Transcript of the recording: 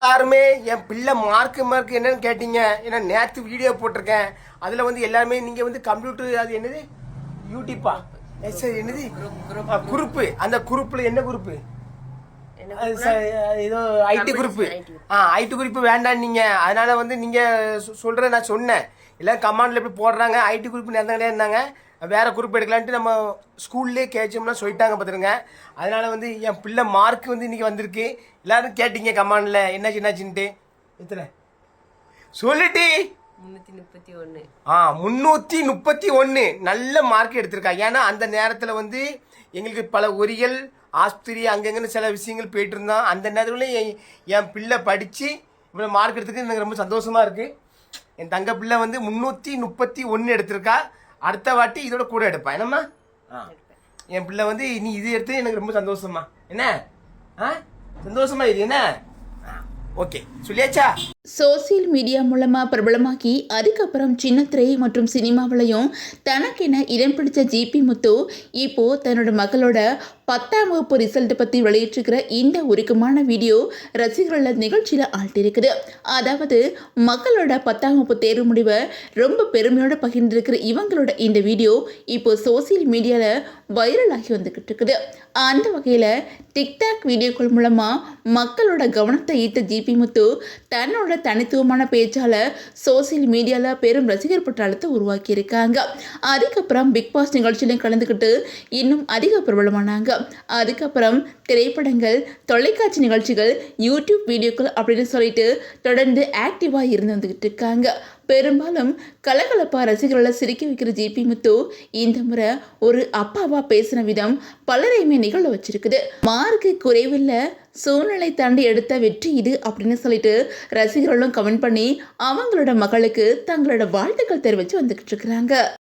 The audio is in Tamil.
எல்லாருமே என் பிள்ளை மார்க் என்னன்னு கேட்டீங்க. ஏன்னா நேற்று வீடியோ போட்டிருக்கேன். அதில் வந்து எல்லாருமே நீங்கள் வந்து கம்ப்யூட்டர் அது என்னது யூடியூப்பா சரி என்னது குரூப்பு, அந்த குரூப்பில் என்ன குரூப்பு ஏதோ ஐடி குரூப்பு ஐடி குரூப்பு வேண்டாம் நீங்கள். அதனால் வந்து நீங்கள் சொல்கிற நான் சொன்னேன். எல்லாம் கமாண்டில் எப்படி போடுறாங்க ஐடி குரூப் நேரங்களே இருந்தாங்க, வேறு குரூப் எடுக்கலான்ட்டு நம்ம ஸ்கூல்லேயே கேச்சோம்னா சொல்லிட்டாங்க பார்த்துருங்க. அதனால் வந்து என் பிள்ளை மார்க் வந்து இன்றைக்கி வந்திருக்கு. எல்லோரும் கேட்டீங்க கமாண்டில் என்னாச்சுன்ட்டு. எத்தனை சொல்லிட்டு 331 நல்ல மார்க் எடுத்திருக்கா. ஏன்னா அந்த நேரத்தில் வந்து எங்களுக்கு பல ஒரிகள் ஆஸ்பத்திரி அங்கங்கன்னு சில விஷயங்கள் போயிட்டு இருந்தோம். அந்த நேரத்துலையும் என் பிள்ளை படித்து இவ்வளோ மார்க் எடுத்துருக்கு எனக்கு ரொம்ப சந்தோஷமாக இருக்குது. என் தங்க பிள்ளை வந்து 331 எடுத்திருக்கா. அடுத்த வாட்டி இதோட கூட எடுப்பேன் என்னம்மா. என் பிள்ளை வந்து நீ இது எடுத்து எனக்கு ரொம்ப சந்தோஷமா. என்ன சந்தோஷமா இது என்ன ஓகே சொல்லியாச்சா. சோசியல் மீடியா மூலமா பிரபலமாக்கி அதுக்கப்புறம் சின்னத்திரை மற்றும் சினிமாவிலையும் தனக்கென இடம் பிடிச்ச ஜிபி முத்து இப்போ தன்னோட மகளோட 10ஆம் வகுப்பு ரிசல்ட் பற்றி வெளியிட்டிருக்கிற இந்த உருக்கமான வீடியோ ரசிகர்கள் நிகழ்ச்சியில் ஆழ்த்திருக்குது. அதாவது மகளோட 10ஆம் வகுப்பு தேர்வு முடிவை ரொம்ப பெருமையோட பகிர்ந்திருக்கிற இவங்களோட இந்த வீடியோ இப்போ சோசியல் மீடியாவில் வைரலாகி வந்துக்கிட்டு இருக்குது. அந்த வகையில் டிக்டாக் வீடியோக்கள் மூலமாக மக்களோட கவனத்தை ஈர்த்த ஜிபி முத்து தன்னோட தனித்துவமான பேச்சால சோசியல் மீடியாவில் பெரும் ரசிகர் பட்டாளத்தை உருவாக்கி இருக்காங்க. அதுக்கப்புறம் பிக் பாஸ் நிகழ்ச்சியிலும் கலந்துக்கிட்டு இன்னும் அதிக பிரபலமானாங்க. அதுக்கப்புறம் திரைப்படங்கள், தொலைக்காட்சி நிகழ்ச்சிகள், யூடியூப் வீடியோக்கள் அப்படின்னு சொல்லிட்டு தொடர்ந்து ஆக்டிவாக இருந்து வந்துகிட்டு இருக்காங்க. பெரும்பாலும் கலகலப்பா ரசிகர்களை சிரிக்க வைக்கிற ஜிபி முத்து இந்த முறை ஒரு அப்பாவா பேசின விதம் பலரையுமே நிகழ வச்சிருக்குது. மார்க்கு குறைவில்லை, சூழ்நிலை தாண்டி எடுத்த வெற்றி இது அப்படின்னு சொல்லிட்டு ரசிகர்களும் கமெண்ட் பண்ணி அவங்களோட மகளுக்கு தங்களோட வாழ்த்துக்கள் தெரிவித்து வந்துகிட்டு இருக்கிறாங்க.